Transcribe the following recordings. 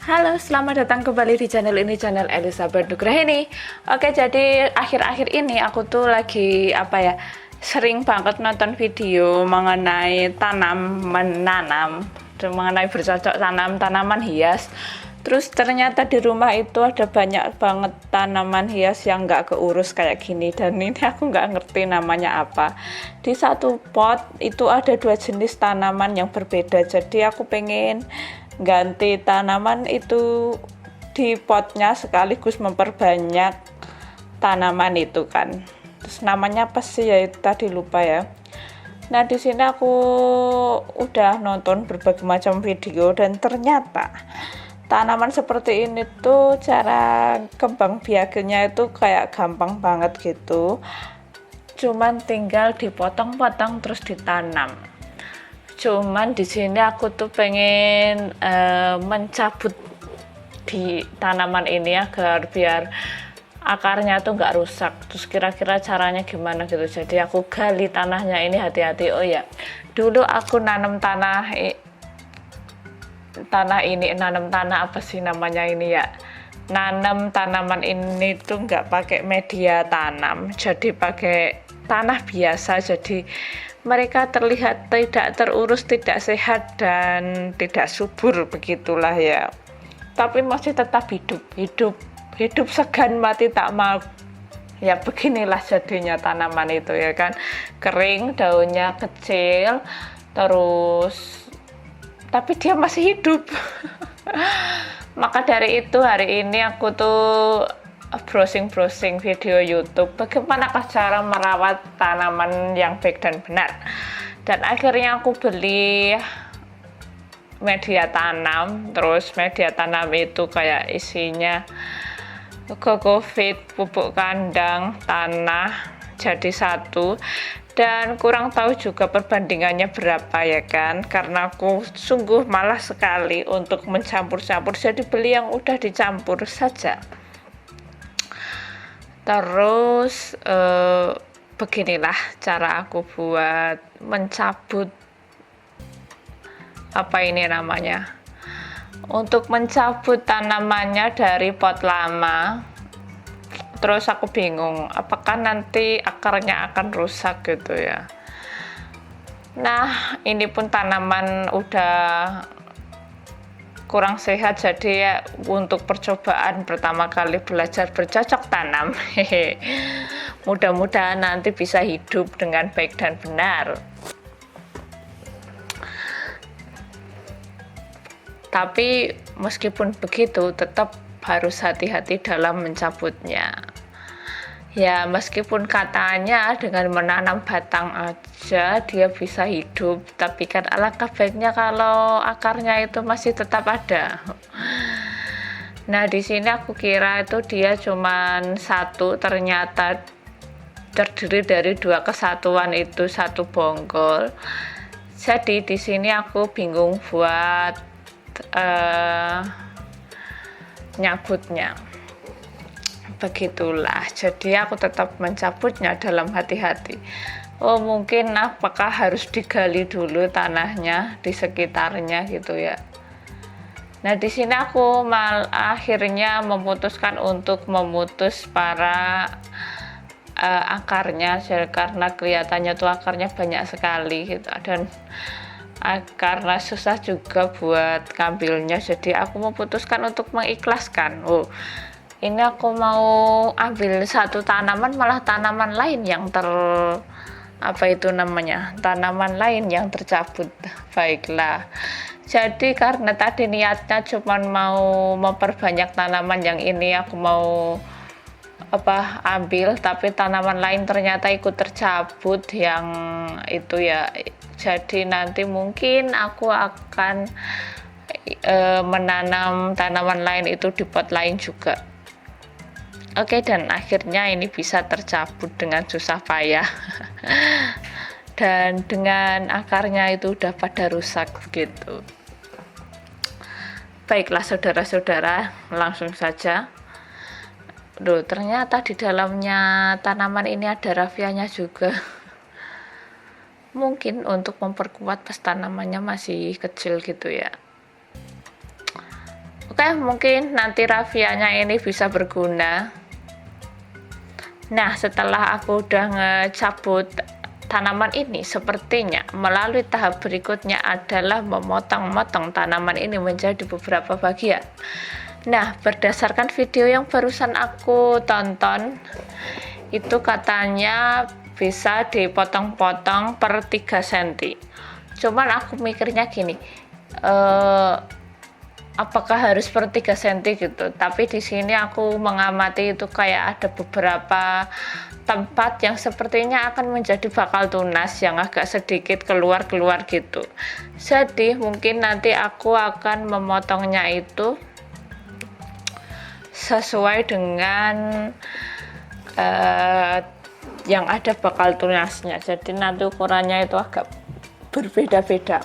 Halo, selamat datang kembali di channel ini, channel Elizabeth Nugraheni. Oke, jadi akhir-akhir ini aku tuh lagi sering banget nonton video mengenai menanam, mengenai bercocok tanam tanaman hias. Terus ternyata di rumah itu ada banyak banget tanaman hias yang nggak keurus kayak gini, dan ini aku nggak ngerti namanya apa. Di satu pot itu ada 2 jenis tanaman yang berbeda, jadi aku pengen ganti tanaman itu di potnya sekaligus memperbanyak tanaman itu kan. Terus namanya apa sih ya, itu tadi lupa ya. Nah, di sini aku udah nonton berbagai macam video dan ternyata tanaman seperti ini tuh cara kembang biakennya itu kayak gampang banget gitu. Cuman tinggal dipotong-potong terus ditanam. Cuman di sini aku tuh pengen mencabut di tanaman ini agar biar akarnya tuh nggak rusak. Terus kira-kira caranya gimana gitu. Jadi aku gali tanahnya ini hati-hati. Oh ya, dulu aku nanam tanah apa sih namanya ini ya, nanam tanaman ini tuh nggak pakai media tanam, jadi pakai tanah biasa. Jadi mereka terlihat tidak terurus, tidak sehat, dan tidak subur begitulah ya, tapi masih tetap hidup segan mati tak mau. Ya beginilah jadinya tanaman itu ya kan, kering, daunnya kecil, terus tapi dia masih hidup. Maka dari itu hari ini aku tuh browsing video YouTube bagaimana cara merawat tanaman yang baik dan benar. Dan akhirnya aku beli media tanam. Terus media tanam itu kayak isinya kokopit, pupuk kandang, tanah jadi satu. Dan kurang tahu juga perbandingannya berapa ya kan, karena aku sungguh malas sekali untuk mencampur-campur, jadi beli yang udah dicampur saja. Terus beginilah cara aku buat mencabut untuk mencabut tanamannya dari pot lama. Terus aku bingung apakah nanti akarnya akan rusak gitu ya. Nah, ini pun tanaman udah kurang sehat, jadi ya untuk percobaan pertama kali belajar bercocok tanam. Mudah-mudahan nanti bisa hidup dengan baik dan benar. Tapi meskipun begitu tetap harus hati-hati dalam mencabutnya. Ya, meskipun katanya dengan menanam batang aja dia bisa hidup, tapi kan alangkah baiknya kalau akarnya itu masih tetap ada. Nah, di sini aku kira itu dia cuman satu, ternyata terdiri dari 2 kesatuan, itu satu bonggol. Jadi di sini aku bingung buat nyabutnya. Begitulah, jadi aku tetap mencabutnya dalam hati-hati. Oh, mungkin apakah harus digali dulu tanahnya di sekitarnya gitu ya. Nah, di sini aku akhirnya memutuskan untuk memutus para akarnya, karena kelihatannya tuh akarnya banyak sekali gitu, dan karena susah juga buat ngambilnya, jadi aku memutuskan untuk mengikhlaskan. Ini aku mau ambil satu tanaman, malah tanaman lain yang tanaman lain yang tercabut. Baiklah, jadi karena tadi niatnya cuma mau memperbanyak tanaman, yang ini aku mau ambil, tapi tanaman lain ternyata ikut tercabut yang itu ya. Jadi nanti mungkin aku akan menanam tanaman lain itu di pot lain juga. Oke, dan akhirnya ini bisa tercabut dengan susah payah. Dan dengan akarnya itu udah pada rusak gitu. Baiklah saudara-saudara, langsung saja. Ternyata di dalamnya tanaman ini ada rafianya juga. Mungkin untuk memperkuat pas tanamannya masih kecil gitu ya. Oke, mungkin nanti rafianya ini bisa berguna. Nah, setelah aku udah ngecabut tanaman ini, sepertinya melalui tahap berikutnya adalah memotong-motong tanaman ini menjadi beberapa bagian. Nah, berdasarkan video yang barusan aku tonton, itu katanya bisa dipotong-potong per 3 cm. Cuman aku mikirnya gini, apakah harus per 3 cm gitu. Tapi di sini aku mengamati itu kayak ada beberapa tempat yang sepertinya akan menjadi bakal tunas yang agak sedikit keluar-keluar gitu. Jadi mungkin nanti aku akan memotongnya itu sesuai dengan yang ada bakal tunasnya. Jadi nanti ukurannya itu agak berbeda-beda.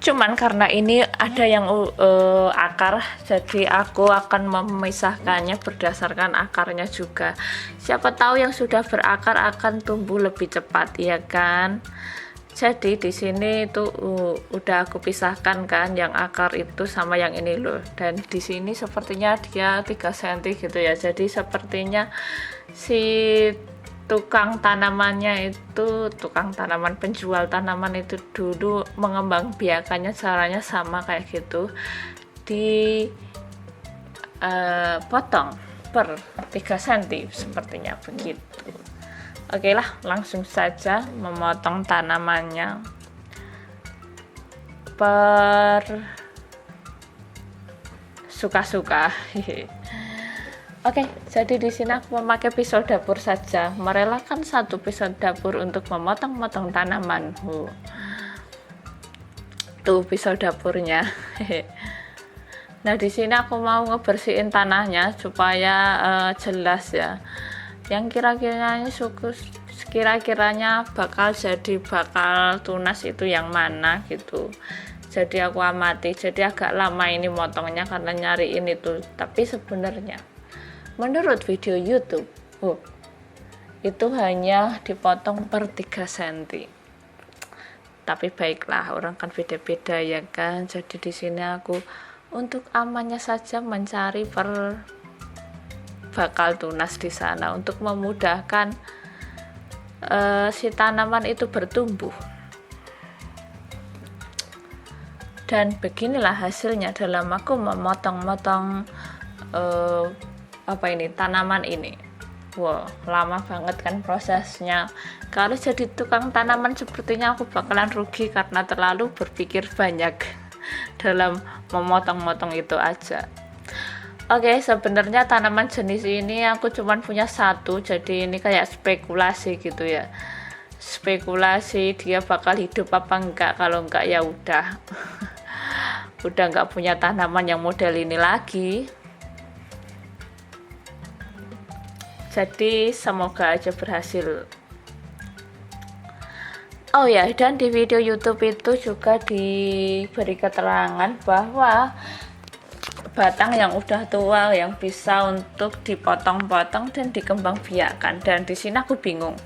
Cuman karena ini ada yang akar, jadi aku akan memisahkannya berdasarkan akarnya juga. Siapa tahu yang sudah berakar akan tumbuh lebih cepat, ya kan? Jadi di sini itu udah aku pisahkan kan, yang akar itu sama yang ini loh. Dan di sini sepertinya dia 3 cm gitu ya. Jadi sepertinya si tukang tanamannya itu, tukang tanaman, penjual tanaman itu dulu mengembangbiakannya caranya sama kayak gitu, potong per 3 cm sepertinya begitu. Oke lah, langsung saja memotong tanamannya per suka-suka. Oke, jadi di sini aku memakai pisau dapur saja, merelakan 1 pisau dapur untuk memotong-motong tanaman. Tuh pisau dapurnya. Nah, di sini aku mau ngebersihin tanahnya supaya jelas ya. Yang kira-kiranya bakal tunas itu yang mana gitu. Jadi aku amati, jadi agak lama ini motongnya karena nyariin itu. Tapi sebenarnya menurut video YouTube itu hanya dipotong per 3 cm. Tapi baiklah, orang kan beda-beda ya kan. Jadi di sini aku untuk amannya saja mencari per bakal tunas di sana untuk memudahkan si tanaman itu bertumbuh. Dan beginilah hasilnya dalam aku memotong-motong tanaman ini. Wow, lama banget kan prosesnya. Kalau jadi tukang tanaman sepertinya aku bakalan rugi karena terlalu berpikir banyak dalam memotong-motong itu aja. Oke, sebenarnya tanaman jenis ini aku cuman punya 1, jadi ini kayak spekulasi gitu ya. Spekulasi dia bakal hidup apa enggak, kalau enggak ya udah. Udah enggak punya tanaman yang model ini lagi. Jadi semoga aja berhasil. Oh ya, dan di video YouTube itu juga diberi keterangan bahwa batang yang udah tua yang bisa untuk dipotong-potong dan dikembangbiakkan. Dan di sini aku bingung,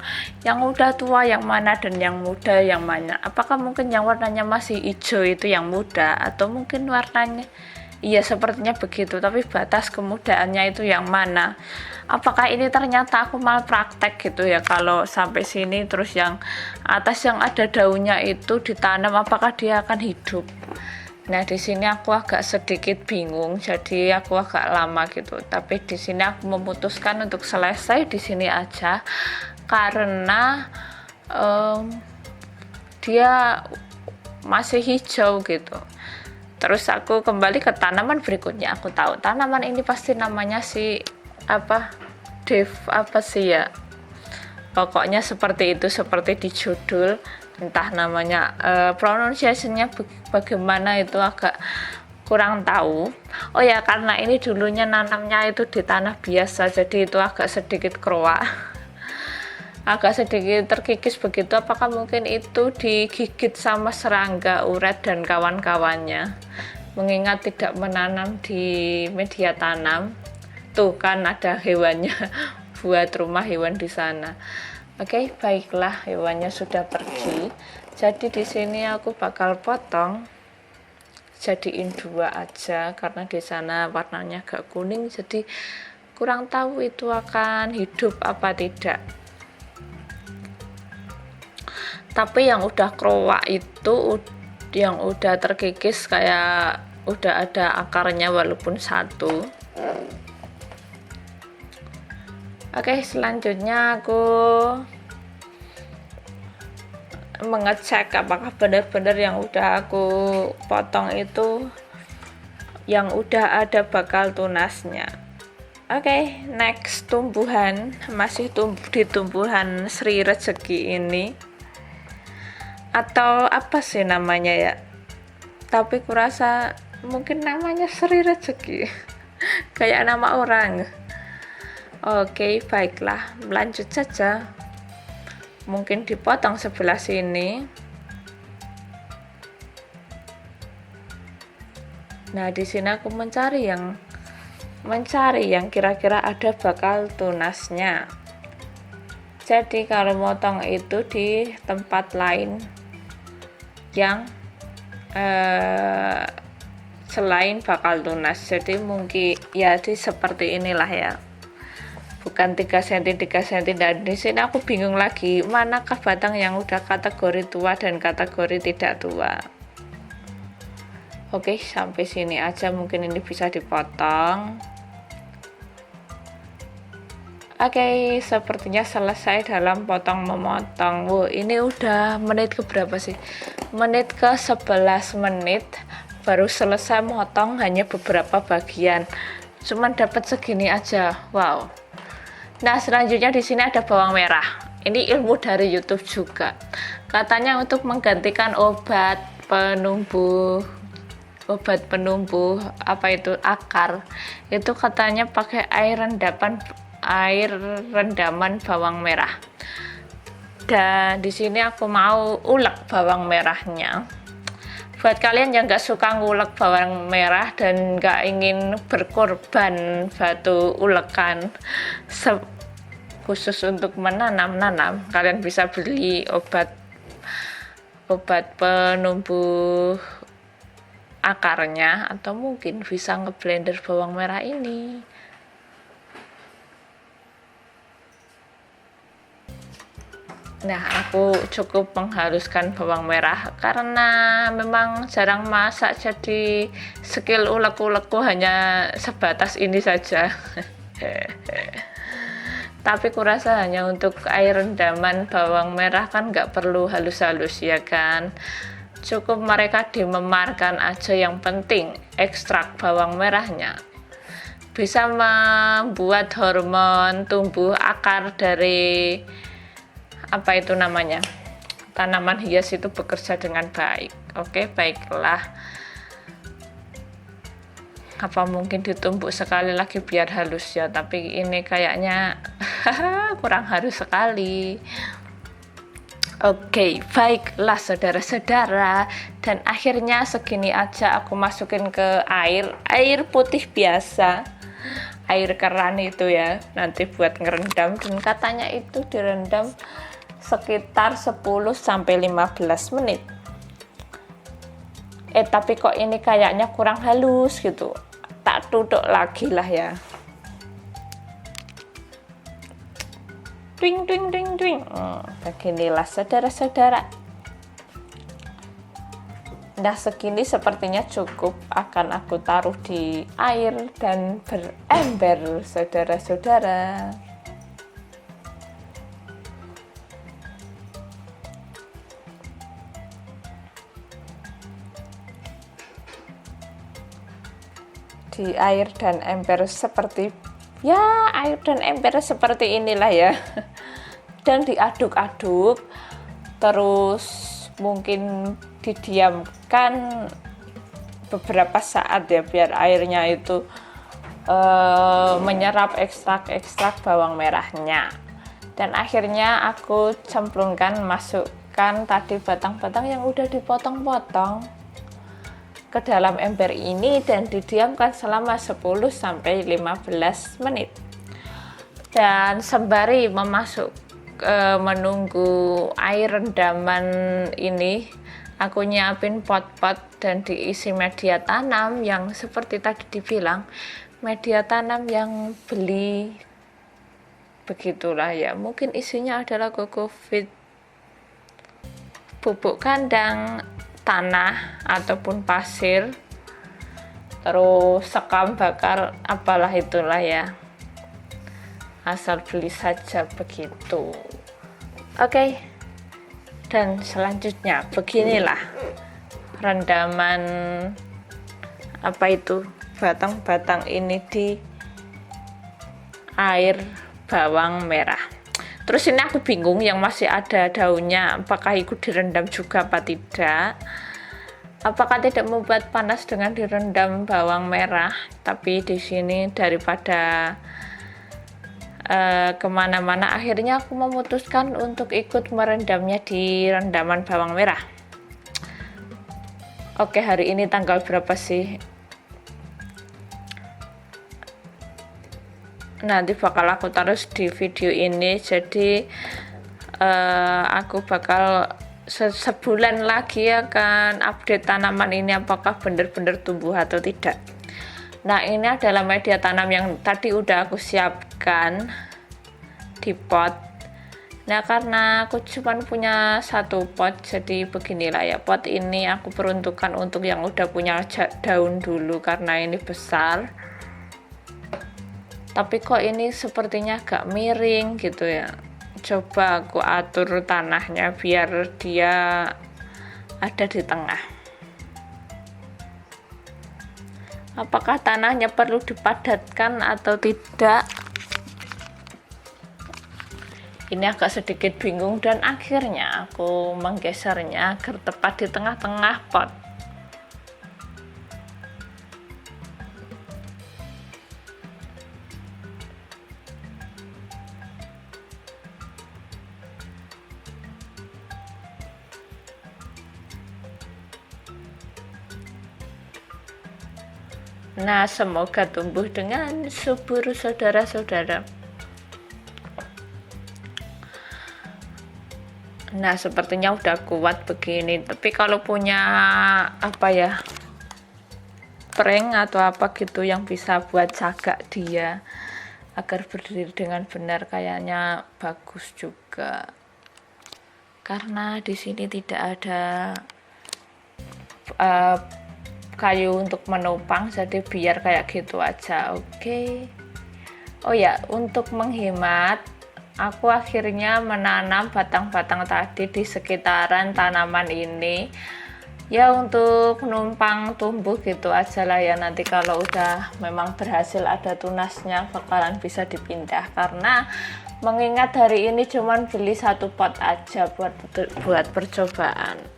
yang udah tua yang mana dan yang muda yang mana. Apakah mungkin yang warnanya masih hijau itu yang muda, atau mungkin warnanya iya sepertinya begitu, tapi batas kemudaannya itu yang mana? Apakah ini ternyata aku malah praktek gitu ya, kalau sampai sini terus yang atas yang ada daunnya itu ditanam, apakah dia akan hidup? Nah, di sini aku agak sedikit bingung, jadi aku agak lama gitu. Tapi di sini aku memutuskan untuk selesai di sini aja karena dia masih hijau gitu. Terus aku kembali ke tanaman berikutnya. Aku tahu tanaman ini pasti namanya pokoknya seperti itu, seperti di judul. Entah namanya pronunciation-nya bagaimana itu agak kurang tahu. Oh ya, karena ini dulunya nanamnya itu di tanah biasa, jadi itu agak sedikit keruak. Agak sedikit terkikis begitu. Apakah mungkin itu digigit sama serangga, uret dan kawan-kawannya, mengingat tidak menanam di media tanam. Tuh kan ada hewannya buat rumah hewan di sana. Oke, baiklah, hewannya sudah pergi. Jadi di sini aku bakal potong jadiin 2 aja karena di sana warnanya agak kuning, jadi kurang tahu itu akan hidup apa tidak. Tapi yang udah keruak itu, yang udah terkikis kayak udah ada akarnya walaupun satu. Oke, selanjutnya aku mengecek apakah benar-benar yang udah aku potong itu yang udah ada bakal tunasnya. Oke, next tumbuhan, masih di tumbuhan Sri Rezeki ini, atau apa sih namanya ya, tapi kurasa mungkin namanya Sri Rezeki kayak nama orang. Oke, baiklah, lanjut saja. Mungkin dipotong sebelah sini. Nah, di sini aku mencari yang kira-kira ada bakal tunasnya. Jadi kalau motong itu di tempat lain yang selain bakal tunas. Jadi mungkin ya seperti inilah ya. Bukan 3 cm dan di sini aku bingung lagi manakah batang yang udah kategori tua dan kategori tidak tua. Oke, sampai sini aja mungkin ini bisa dipotong. Oke, sepertinya selesai dalam potong memotong. Ini udah menit ke berapa sih? Menit ke 11 menit baru selesai motong, hanya beberapa bagian. Cuman dapat segini aja. Wow. Nah, selanjutnya di sini ada bawang merah. Ini ilmu dari YouTube juga. Katanya untuk menggantikan obat penumbuh apa itu akar, itu katanya pakai air rendaman bawang merah. Dan di sini aku mau ulek bawang merahnya. Buat kalian yang gak suka ngulek bawang merah dan gak ingin berkorban batu ulekan khusus untuk menanam, kalian bisa beli obat penumbuh akarnya, atau mungkin bisa ngeblender bawang merah ini. Nah, aku cukup menghaluskan bawang merah karena memang jarang masak, jadi skill ulek-ulekku hanya sebatas ini saja. Tapi kurasa hanya untuk air rendaman bawang merah kan nggak perlu halus-halus ya kan. Cukup mereka dimemarkan aja, yang penting ekstrak bawang merahnya bisa membuat hormon tumbuh akar dari apa itu namanya, tanaman hias itu bekerja dengan baik. Oke, baiklah. Apa mungkin ditumbuk sekali lagi biar halus ya, tapi ini kayaknya kurang halus sekali. Oke, baiklah saudara-saudara, dan akhirnya segini aja aku masukin ke air putih biasa, air keran itu ya, nanti buat ngerendam, dan katanya itu direndam sekitar 10-15 menit. Tapi kok ini kayaknya kurang halus gitu, tak tutup lagi lah ya. Twing. Beginilah saudara-saudara. Nah, segini sepertinya cukup, akan aku taruh di air dan berember saudara-saudara. Di air dan ember seperti inilah ya. Dan diaduk-aduk, terus mungkin didiamkan beberapa saat ya, biar airnya itu menyerap ekstrak bawang merahnya. Dan akhirnya aku masukkan tadi batang-batang yang udah dipotong-potong ke dalam ember ini dan didiamkan selama 10-15 menit. Dan sembari menunggu air rendaman ini aku nyiapin pot-pot dan diisi media tanam yang seperti tadi dibilang, media tanam yang beli begitulah ya, mungkin isinya adalah kokofit, pupuk kandang, tanah ataupun pasir, terus sekam bakar, apalah itulah ya, asal beli saja begitu. Oke. Dan selanjutnya beginilah rendaman batang-batang ini di air bawang merah. Terus ini aku bingung yang masih ada daunnya, apakah ikut direndam juga apa tidak? Apakah tidak membuat panas dengan direndam bawang merah? Tapi di sini daripada kemana-mana, akhirnya aku memutuskan untuk ikut merendamnya di rendaman bawang merah. Oke, hari ini tanggal berapa sih? Nanti bakal aku taruh di video ini, jadi aku bakal sebulan lagi akan update tanaman ini apakah benar-benar tumbuh atau tidak. Nah, ini adalah media tanam yang tadi udah aku siapkan di pot. Nah, karena aku cuma punya satu pot, jadi beginilah ya. Pot ini aku peruntukkan untuk yang udah punya daun dulu karena ini besar. Tapi kok ini sepertinya agak miring gitu ya. Coba aku atur tanahnya biar dia ada di tengah. Apakah tanahnya perlu dipadatkan atau tidak? Ini agak sedikit bingung dan akhirnya aku menggesernya agar tepat di tengah-tengah pot. Nah, semoga tumbuh dengan subur saudara-saudara. Nah, sepertinya udah kuat begini. Tapi kalau punya prank atau apa gitu yang bisa buat cagak dia agar berdiri dengan benar, kayaknya bagus juga. Karena di sini tidak ada kayu untuk menopang, jadi biar kayak gitu aja. Oke. Oh ya, untuk menghemat, aku akhirnya menanam batang-batang tadi di sekitaran tanaman ini ya, untuk numpang tumbuh gitu aja lah ya. Nanti kalau udah memang berhasil ada tunasnya bakalan bisa dipindah, karena mengingat hari ini cuman beli satu pot aja buat percobaan.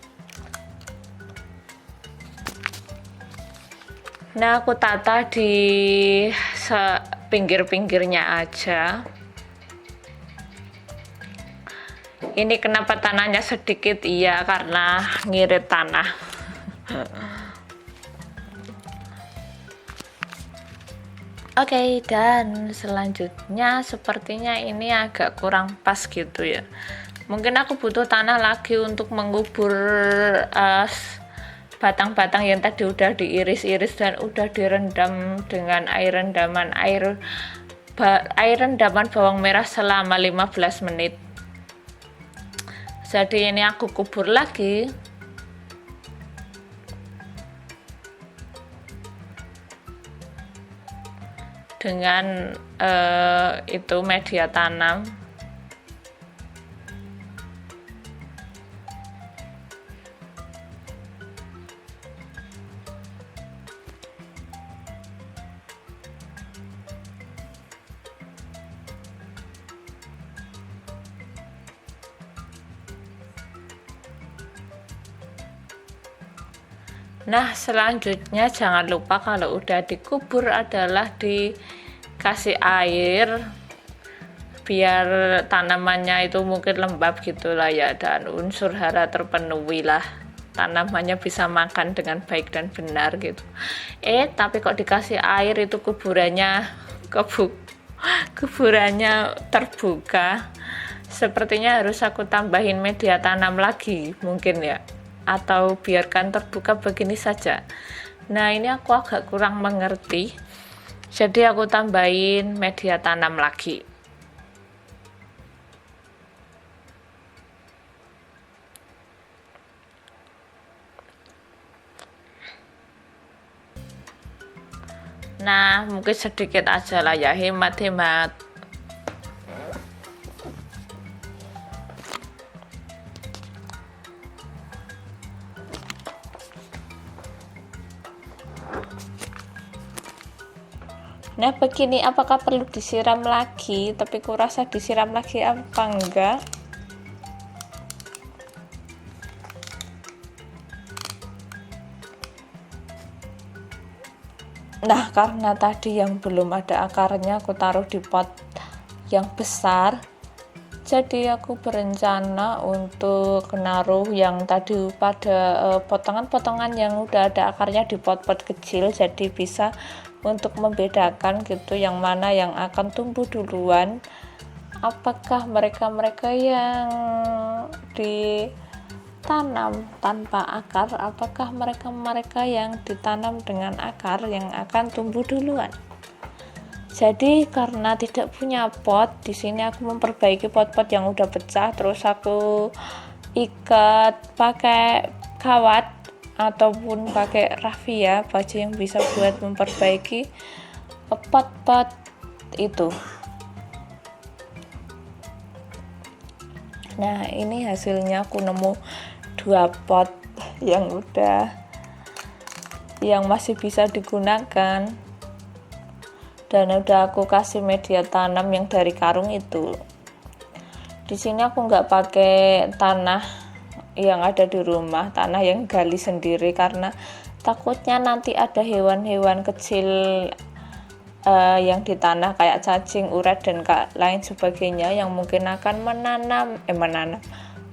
Nah, aku tata di pinggir-pinggirnya aja. Ini kenapa tanahnya sedikit? Iya, karena ngirit tanah. Oke, dan selanjutnya sepertinya ini agak kurang pas gitu ya. Mungkin aku butuh tanah lagi untuk mengubur batang-batang yang tadi udah diiris-iris dan udah direndam dengan air rendaman bawang merah selama 15 menit. Jadi ini aku kubur lagi. Dengan itu media tanam. Nah, selanjutnya jangan lupa kalau udah dikubur adalah dikasih air biar tanamannya itu mungkin lembab gitulah ya, dan unsur hara terpenuhi lah, tanamannya bisa makan dengan baik dan benar gitu. Tapi kok dikasih air itu kuburannya terbuka. Sepertinya harus aku tambahin media tanam lagi mungkin ya, atau biarkan terbuka begini saja. Nah, ini aku agak kurang mengerti, jadi aku tambahin media tanam lagi. Nah, mungkin sedikit aja lah ya, hemat-hemat. Nah, begini, apakah perlu disiram lagi? Tapi kurasa disiram lagi apa enggak? Nah, karena tadi yang belum ada akarnya aku taruh di pot yang besar, jadi aku berencana untuk naruh yang tadi pada potongan-potongan yang udah ada akarnya di pot-pot kecil, jadi bisa untuk membedakan gitu yang mana yang akan tumbuh duluan, apakah mereka-mereka yang ditanam tanpa akar, apakah mereka-mereka yang ditanam dengan akar yang akan tumbuh duluan. Jadi karena tidak punya pot, di sini aku memperbaiki pot-pot yang udah pecah, terus aku ikat pakai kawat ataupun pakai raffia, baju yang bisa buat memperbaiki pot-pot itu. Nah, ini hasilnya, aku nemu 2 pot yang masih bisa digunakan. Dan udah aku kasih media tanam yang dari karung itu. Di sini aku nggak pakai tanah yang ada di rumah, tanah yang gali sendiri, karena takutnya nanti ada hewan-hewan kecil yang di tanah kayak cacing, urat dan lain sebagainya yang mungkin akan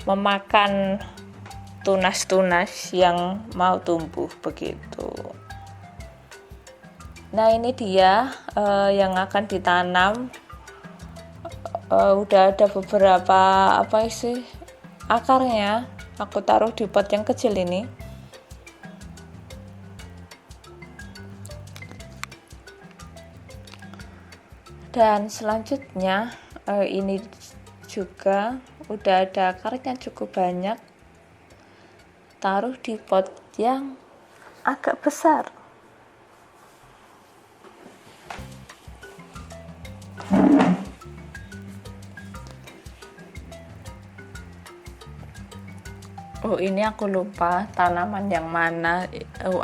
memakan tunas-tunas yang mau tumbuh begitu. Nah, ini dia yang akan ditanam. Udah ada beberapa akarnya, aku taruh di pot yang kecil ini. Dan selanjutnya ini juga udah ada akarnya cukup banyak, taruh di pot yang agak besar. Oh, ini aku lupa tanaman yang mana.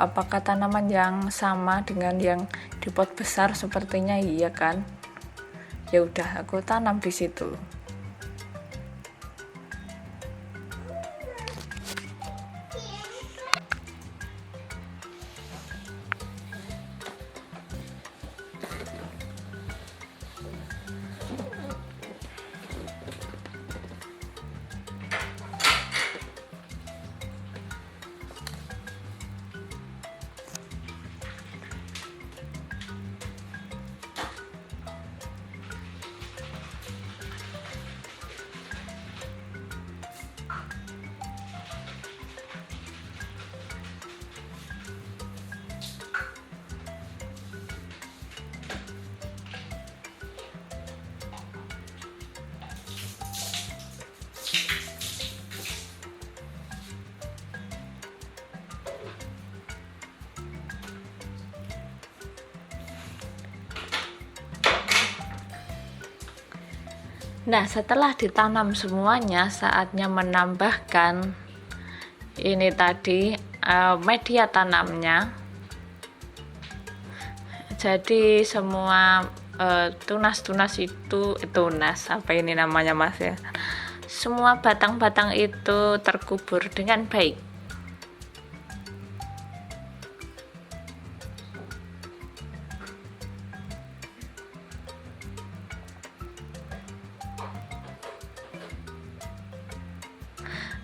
Apakah tanaman yang sama dengan yang di pot besar? Sepertinya iya kan. Ya udah, aku tanam di situ. Nah, setelah ditanam semuanya, saatnya menambahkan ini tadi media tanamnya. Jadi semua tunas-tunas itu tunas apa ini namanya Mas ya, semua batang-batang itu terkubur dengan baik.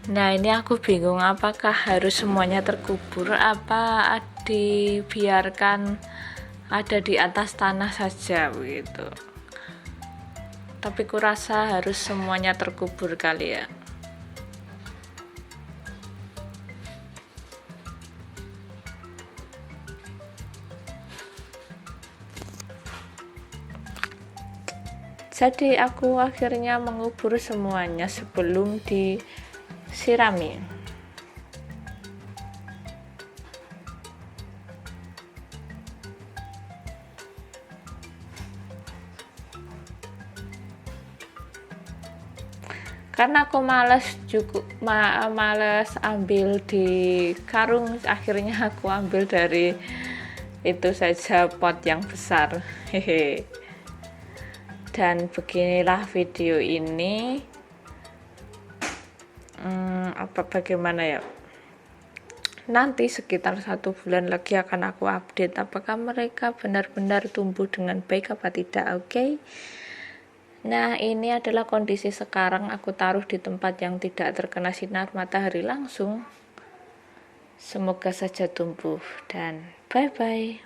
Nah, ini aku bingung apakah harus semuanya terkubur apa dibiarkan ada di atas tanah saja begitu. Tapi kurasa harus semuanya terkubur kali ya. Jadi aku akhirnya mengubur semuanya sebelum disirami. Karena aku males ambil di karung, akhirnya aku ambil dari itu saja pot yang besar. Hehe. Dan beginilah video ini. Bagaimana ya, nanti sekitar 1 bulan lagi akan aku update apakah mereka benar-benar tumbuh dengan baik apa tidak. Oke. Nah, ini adalah kondisi sekarang, aku taruh di tempat yang tidak terkena sinar matahari langsung. Semoga saja tumbuh, dan bye-bye.